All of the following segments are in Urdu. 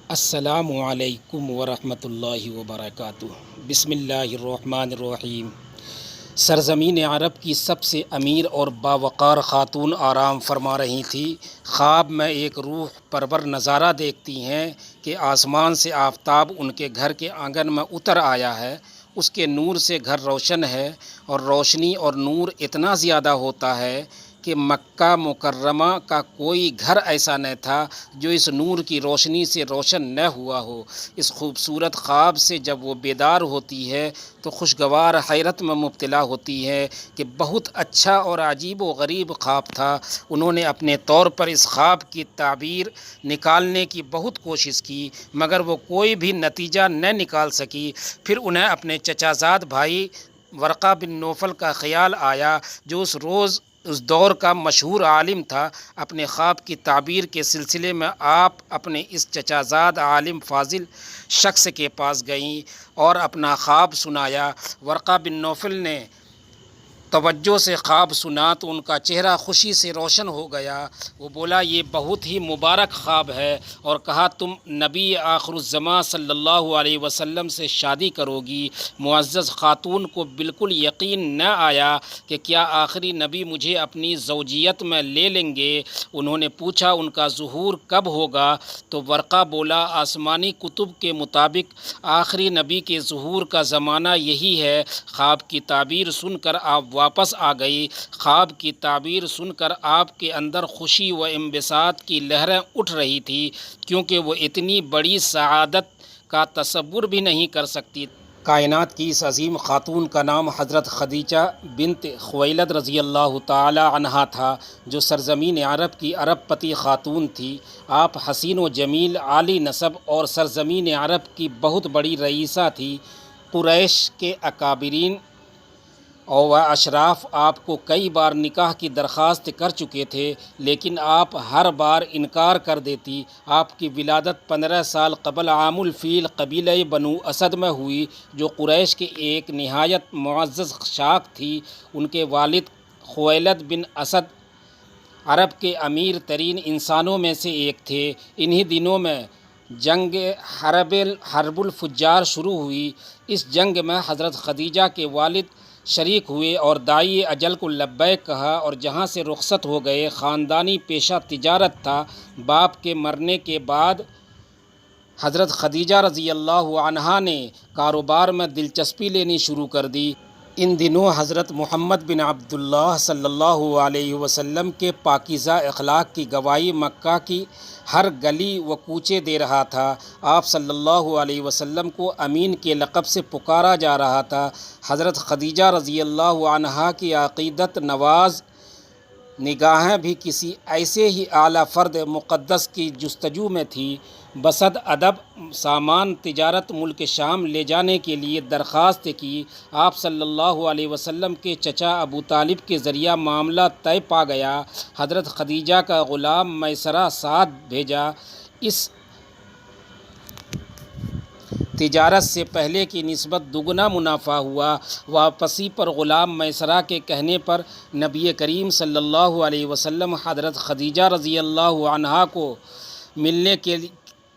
السلام علیکم ورحمۃ اللہ وبرکاتہ۔ بسم اللہ الرحمن الرحیم۔ سرزمین عرب کی سب سے امیر اور باوقار خاتون آرام فرما رہی تھی۔ خواب میں ایک روح پرور نظارہ دیکھتی ہیں کہ آسمان سے آفتاب ان کے گھر کے آنگن میں اتر آیا ہے۔ اس کے نور سے گھر روشن ہے اور روشنی اور نور اتنا زیادہ ہوتا ہے کہ مکہ مکرمہ کا کوئی گھر ایسا نہ تھا جو اس نور کی روشنی سے روشن نہ ہوا ہو۔ اس خوبصورت خواب سے جب وہ بیدار ہوتی ہے تو خوشگوار حیرت میں مبتلا ہوتی ہے کہ بہت اچھا اور عجیب و غریب خواب تھا۔ انہوں نے اپنے طور پر اس خواب کی تعبیر نکالنے کی بہت کوشش کی مگر وہ کوئی بھی نتیجہ نہ نکال سکی۔ پھر انہیں اپنے چچا زاد بھائی ورقہ بن نوفل کا خیال آیا جو اس دور کا مشہور عالم تھا۔ اپنے خواب کی تعبیر کے سلسلے میں آپ اپنے اس چچا زاد عالم فاضل شخص کے پاس گئیں اور اپنا خواب سنایا۔ ورقہ بن نوفل نے توجہ سے خواب سنا تو ان کا چہرہ خوشی سے روشن ہو گیا۔ وہ بولا، یہ بہت ہی مبارک خواب ہے، اور کہا تم نبی آخر الزماں صلی اللہ علیہ وسلم سے شادی کرو گی۔ معزز خاتون کو بالکل یقین نہ آیا کہ کیا آخری نبی مجھے اپنی زوجیت میں لے لیں گے۔ انہوں نے پوچھا ان کا ظہور کب ہوگا؟ تو ورقہ بولا، آسمانی کتب کے مطابق آخری نبی کے ظہور کا زمانہ یہی ہے۔ خواب کی تعبیر سن کر آپ واپس آ گئی۔ خواب کی تعبیر سن کر آپ کے اندر خوشی و انبساط کی لہریں اٹھ رہی تھی کیونکہ وہ اتنی بڑی سعادت کا تصور بھی نہیں کر سکتی۔ کائنات کی اس عظیم خاتون کا نام حضرت خدیجہ بنت خویلد رضی اللہ تعالی عنہا تھا جو سرزمین عرب کی ارب پتی خاتون تھی۔ آپ حسین و جمیل، عالی نسب اور سرزمین عرب کی بہت بڑی رئیسہ تھی۔ قریش کے اکابرین و اشراف آپ کو کئی بار نکاح کی درخواست کر چکے تھے لیکن آپ ہر بار انکار کر دیتی۔ آپ کی ولادت 15 سال قبل عام الفیل قبیلہ بنو اسد میں ہوئی جو قریش کے ایک نہایت معزز شاخ تھی۔ ان کے والد خویلد بن اسد عرب کے امیر ترین انسانوں میں سے ایک تھے۔ انہی دنوں میں جنگ حرب الفجار شروع ہوئی۔ اس جنگ میں حضرت خدیجہ کے والد شریک ہوئے اور داعی اجل کو لبیک کہا اور جہاں سے رخصت ہو گئے۔ خاندانی پیشہ تجارت تھا۔ باپ کے مرنے کے بعد حضرت خدیجہ رضی اللہ عنہا نے کاروبار میں دلچسپی لینی شروع کر دی۔ ان دنوں حضرت محمد بن عبداللہ صلی اللہ علیہ وسلم کے پاکیزہ اخلاق کی گواہی مکہ کی ہر گلی و کوچے دے رہا تھا۔ آپ صلی اللہ علیہ وسلم کو امین کے لقب سے پکارا جا رہا تھا۔ حضرت خدیجہ رضی اللہ عنہا کی عقیدت نواز نگاہیں بھی کسی ایسے ہی اعلیٰ فرد مقدس کی جستجو میں تھی۔ بصد ادب سامان تجارت ملک شام لے جانے کے لیے درخواست کی۔ آپ صلی اللہ علیہ وسلم کے چچا ابو طالب کے ذریعہ معاملہ طے پا گیا۔ حضرت خدیجہ کا غلام میسرہ ساتھ بھیجا۔ اس تجارت سے پہلے کی نسبت دگنا منافع ہوا۔ واپسی پر غلام میسرہ کے کہنے پر نبی کریم صلی اللہ علیہ وسلم حضرت خدیجہ رضی اللہ عنہا کو ملنے کے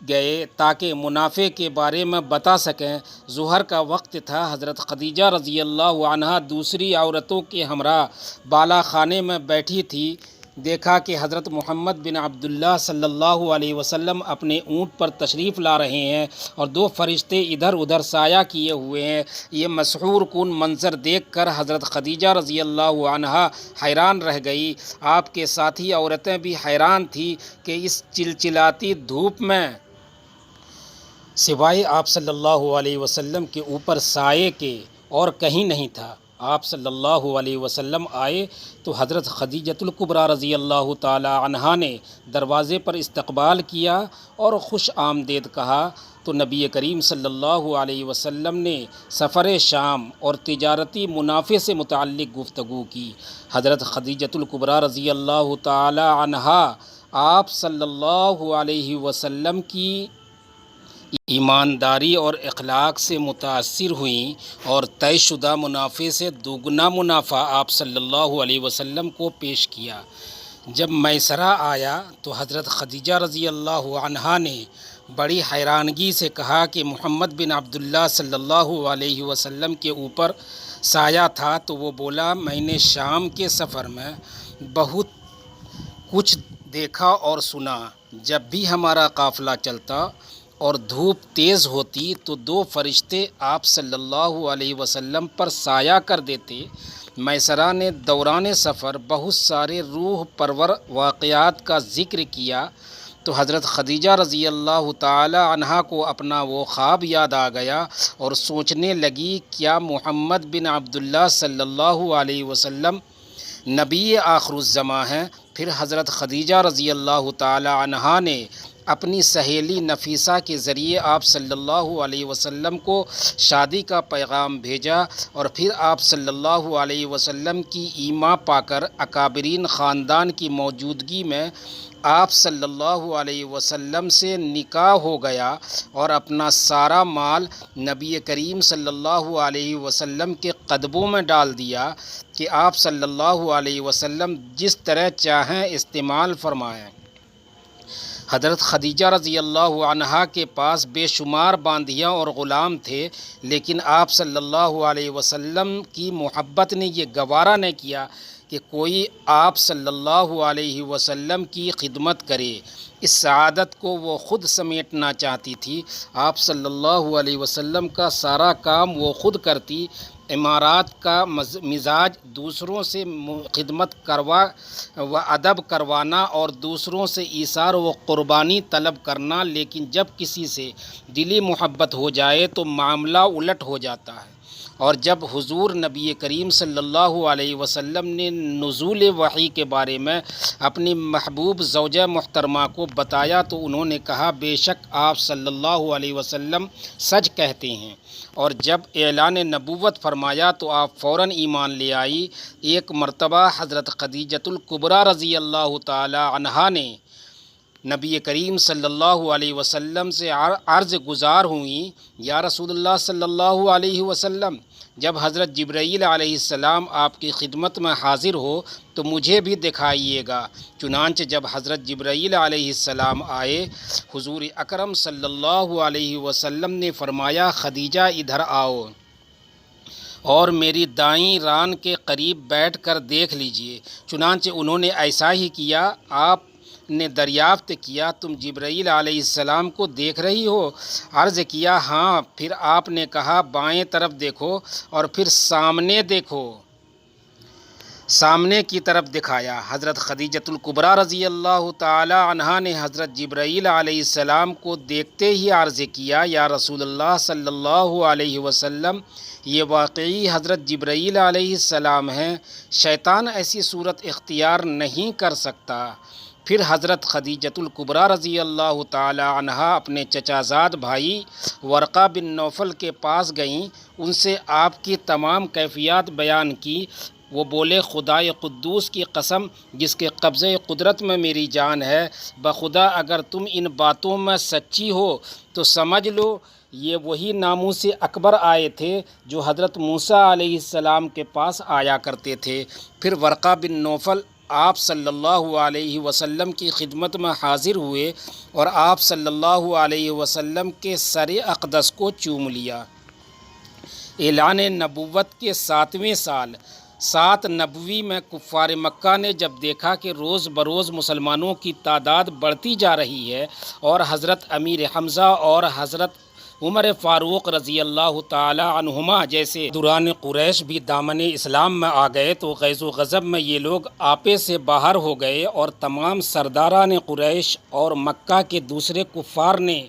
گئے تاکہ منافع کے بارے میں بتا سکیں۔ ظہر کا وقت تھا۔ حضرت خدیجہ رضی اللہ عنہا دوسری عورتوں کے ہمراہ بالا خانے میں بیٹھی تھی۔ دیکھا کہ حضرت محمد بن عبداللہ صلی اللہ علیہ وسلم اپنے اونٹ پر تشریف لا رہے ہیں اور دو فرشتے ادھر ادھر سایہ کیے ہوئے ہیں۔ یہ مسحور کن منظر دیکھ کر حضرت خدیجہ رضی اللہ عنہا حیران رہ گئی۔ آپ کے ساتھی عورتیں بھی حیران تھیں کہ اس چلچلاتی دھوپ میں سوائے آپ صلی اللہ علیہ وسلم کے اوپر سائے کے اور کہیں نہیں تھا۔ آپ صلی اللہ علیہ وسلم آئے تو حضرت خدیجۃ الکبریٰ رضی اللہ تعالی عنہا نے دروازے پر استقبال کیا اور خوش آمدید کہا تو نبی کریم صلی اللہ علیہ وسلم نے سفر شام اور تجارتی منافع سے متعلق گفتگو کی۔ حضرت خدیجۃ الکبریٰ رضی اللہ تعالی عنہا آپ صلی اللہ علیہ وسلم کی ایمانداری اور اخلاق سے متاثر ہوئیں اور طے شدہ منافع سے دوگنا منافع آپ صلی اللہ علیہ وسلم کو پیش کیا۔ جب میسرہ آیا تو حضرت خدیجہ رضی اللہ عنہا نے بڑی حیرانگی سے کہا کہ محمد بن عبداللہ صلی اللہ علیہ وسلم کے اوپر سایہ تھا، تو وہ بولا میں نے شام کے سفر میں بہت کچھ دیکھا اور سنا۔ جب بھی ہمارا قافلہ چلتا اور دھوپ تیز ہوتی تو دو فرشتے آپ صلی اللہ علیہ وسلم پر سایہ کر دیتے۔ میسرہ نے دوران سفر بہت سارے روح پرور واقعات کا ذکر کیا تو حضرت خدیجہ رضی اللہ تعالی عنہا کو اپنا وہ خواب یاد آ گیا اور سوچنے لگی کیا محمد بن عبداللہ صلی اللہ علیہ وسلم نبی آخر الزماں ہیں۔ پھر حضرت خدیجہ رضی اللہ تعالی عنہا نے اپنی سہیلی نفیسہ کے ذریعے آپ صلی اللہ علیہ وسلم کو شادی کا پیغام بھیجا اور پھر آپ صلی اللہ علیہ وسلم کی ایما پا کر اکابرین خاندان کی موجودگی میں آپ صلی اللہ علیہ وسلم سے نکاح ہو گیا اور اپنا سارا مال نبی کریم صلی اللہ علیہ وسلم کے قدموں میں ڈال دیا کہ آپ صلی اللہ علیہ وسلم جس طرح چاہیں استعمال فرمائیں۔ حضرت خدیجہ رضی اللہ عنہا کے پاس بے شمار باندیاں اور غلام تھے، لیکن آپ صلی اللہ علیہ وسلم کی محبت نے یہ گوارا نہ کیا کہ کوئی آپ صلی اللہ علیہ وسلم کی خدمت کرے۔ اس سعادت کو وہ خود سمیٹنا چاہتی تھی۔ آپ صلی اللہ علیہ وسلم کا سارا کام وہ خود کرتی۔ امارات کا مزاج دوسروں سے خدمت و ادب کروانا اور دوسروں سے ایثار و قربانی طلب کرنا، لیکن جب کسی سے دلی محبت ہو جائے تو معاملہ الٹ ہو جاتا ہے۔ اور جب حضور نبی کریم صلی اللہ علیہ وسلم نے نزول وحی کے بارے میں اپنی محبوب زوجہ محترمہ کو بتایا تو انہوں نے کہا بے شک آپ صلی اللہ علیہ وسلم سچ کہتے ہیں، اور جب اعلان نبوت فرمایا تو آپ فوراً ایمان لے آئی۔ ایک مرتبہ حضرت خدیجۃ الکبریٰ رضی اللہ تعالی عنہا نے نبی کریم صلی اللہ علیہ وسلم سے عرض گزار ہوئیں، یا رسول اللہ صلی اللہ علیہ وسلم، جب حضرت جبرائیل علیہ السلام آپ کی خدمت میں حاضر ہو تو مجھے بھی دکھائیے گا۔ چنانچہ جب حضرت جبرائیل علیہ السلام آئے، حضور اکرم صلی اللہ علیہ وسلم نے فرمایا خدیجہ ادھر آؤ اور میری دائیں ران کے قریب بیٹھ کر دیکھ لیجئے۔ چنانچہ انہوں نے ایسا ہی کیا۔ آپ نے دریافت کیا تم جبرائیل علیہ السلام کو دیکھ رہی ہو؟ عرض کیا ہاں۔ پھر آپ نے کہا بائیں طرف دیکھو اور پھر سامنے دیکھو۔ سامنے کی طرف دکھایا۔ حضرت خدیجۃ الکبریٰ رضی اللہ تعالی عنہا نے حضرت جبرائیل علیہ السلام کو دیکھتے ہی عرض کیا یا رسول اللہ صلی اللہ علیہ وسلم، یہ واقعی حضرت جبرائیل علیہ السلام ہیں، شیطان ایسی صورت اختیار نہیں کر سکتا۔ پھر حضرت خدیجۃ الکبریٰ رضی اللہ تعالی عنہا اپنے چچا زاد بھائی ورقہ بن نوفل کے پاس گئیں، ان سے آپ کی تمام کیفیات بیان کی۔ وہ بولے خدائے قدوس کی قسم جس کے قبضہ قدرت میں میری جان ہے، بخدا اگر تم ان باتوں میں سچی ہو تو سمجھ لو یہ وہی ناموس اکبر آئے تھے جو حضرت موسیٰ علیہ السلام کے پاس آیا کرتے تھے۔ پھر ورقہ بن نوفل آپ صلی اللہ علیہ وسلم کی خدمت میں حاضر ہوئے اور آپ صلی اللہ علیہ وسلم کے سر اقدس کو چوم لیا۔ اعلان نبوت کے 7ویں سال 7 نبوی میں کفار مکہ نے جب دیکھا کہ روز بروز مسلمانوں کی تعداد بڑھتی جا رہی ہے اور حضرت امیر حمزہ اور حضرت عمر فاروق رضی اللہ تعالی عنہما جیسے دوران قریش بھی دامن اسلام میں آ گئے، تو غیظ و غضب میں یہ لوگ آپے سے باہر ہو گئے اور تمام سرداران قریش اور مکہ کے دوسرے کفار نے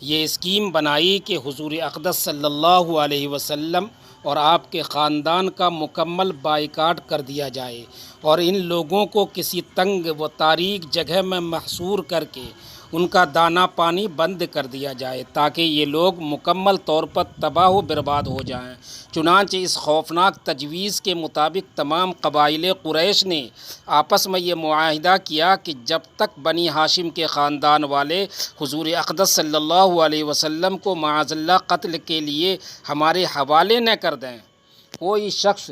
یہ اسکیم بنائی کہ حضور اقدس صلی اللہ علیہ وسلم اور آپ کے خاندان کا مکمل بائیکاٹ کر دیا جائے اور ان لوگوں کو کسی تنگ و تاریک جگہ میں محصور کر کے ان کا دانہ پانی بند کر دیا جائے تاکہ یہ لوگ مکمل طور پر تباہ و برباد ہو جائیں۔ چنانچہ اس خوفناک تجویز کے مطابق تمام قبائل قریش نے آپس میں یہ معاہدہ کیا کہ جب تک بنی ہاشم کے خاندان والے حضور اقدس صلی اللہ علیہ وسلم کو معاذ اللہ قتل کے لیے ہمارے حوالے نہ کر دیں، کوئی شخص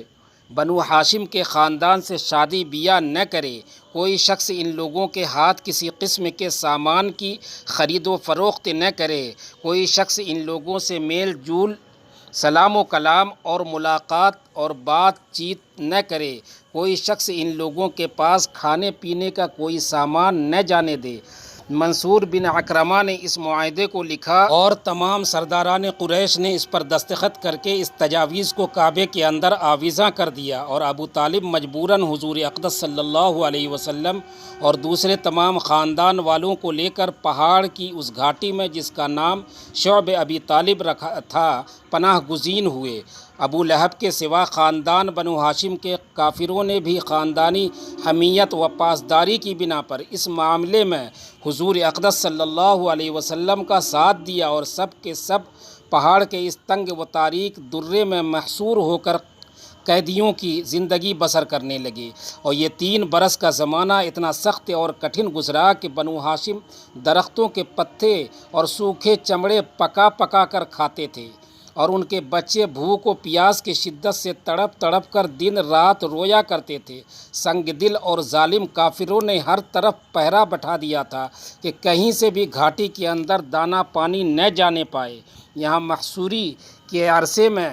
بنو ہاشم کے خاندان سے شادی بیاہ نہ کرے کوئی شخص ان لوگوں کے ہاتھ کسی قسم کے سامان کی خرید و فروخت نہ کرے، کوئی شخص ان لوگوں سے میل جول، سلام و کلام اور ملاقات اور بات چیت نہ کرے، کوئی شخص ان لوگوں کے پاس کھانے پینے کا کوئی سامان نہ جانے دے۔ منصور بن عکرمہ نے اس معاہدے کو لکھا اور تمام سرداران قریش نے اس پر دستخط کر کے اس تجاویز کو کعبے کے اندر آویزاں کر دیا، اور ابو طالب مجبوراً حضور اقدس صلی اللہ علیہ وسلم اور دوسرے تمام خاندان والوں کو لے کر پہاڑ کی اس گھاٹی میں، جس کا نام شعب ابی طالب رکھا تھا، پناہ گزین ہوئے۔ ابو لہب کے سوا خاندان بنو ہاشم کے کافروں نے بھی خاندانی حمیت و پاسداری کی بنا پر اس معاملے میں حضور اقدس صلی اللہ علیہ وسلم کا ساتھ دیا، اور سب کے سب پہاڑ کے اس تنگ و تاریک درے میں محصور ہو کر قیدیوں کی زندگی بسر کرنے لگے۔ اور یہ 3 برس کا زمانہ اتنا سخت اور کٹھن گزرا کہ بنو ہاشم درختوں کے پتے اور سوکھے چمڑے پکا پکا کر کھاتے تھے، اور ان کے بچے بھوک و پیاس کی شدت سے تڑپ تڑپ کر دن رات رویا کرتے تھے۔ سنگ دل اور ظالم کافروں نے ہر طرف پہرا بٹھا دیا تھا کہ کہیں سے بھی گھاٹی کے اندر دانہ پانی نہ جانے پائے۔ یہاں محصوری کے عرصے میں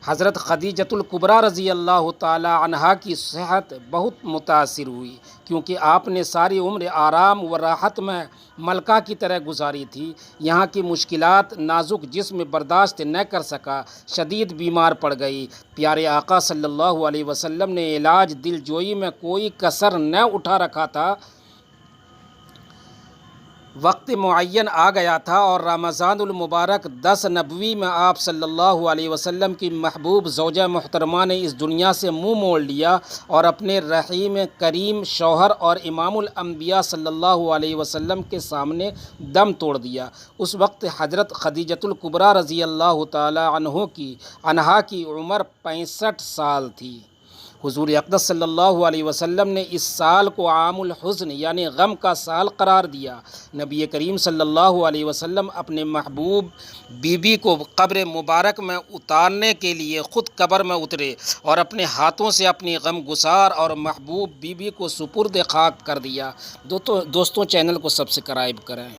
حضرت خدیجۃ الکبریٰ رضی اللہ تعالی عنہا کی صحت بہت متاثر ہوئی، کیونکہ آپ نے ساری عمر آرام و راحت میں ملکہ کی طرح گزاری تھی۔ یہاں کی مشکلات نازک جسم برداشت نہ کر سکا، شدید بیمار پڑ گئی۔ پیارے آقا صلی اللہ علیہ وسلم نے علاج دل جوئی میں کوئی کسر نہ اٹھا رکھا تھا۔ وقت معین آ گیا تھا اور رمضان المبارک 10 نبوی میں آپ صلی اللہ علیہ وسلم کی محبوب زوجہ محترمہ نے اس دنیا سے منہ موڑ لیا اور اپنے رحیم کریم شوہر اور امام الانبیاء صلی اللہ علیہ وسلم کے سامنے دم توڑ دیا۔ اس وقت حضرت خدیجۃ الکبریٰ رضی اللہ تعالی عنہا کی عمر 65 سال تھی۔ حضور اقدس صلی اللہ علیہ وسلم نے اس سال کو عام الحزن یعنی غم کا سال قرار دیا۔ نبی کریم صلی اللہ علیہ وسلم اپنے محبوب بیوی کو قبر مبارک میں اتارنے کے لیے خود قبر میں اترے اور اپنے ہاتھوں سے اپنی غم گسار اور محبوب بیوی کو سپرد خاک کر دیا۔ دوستوں چینل کو سبسکرائب کریں۔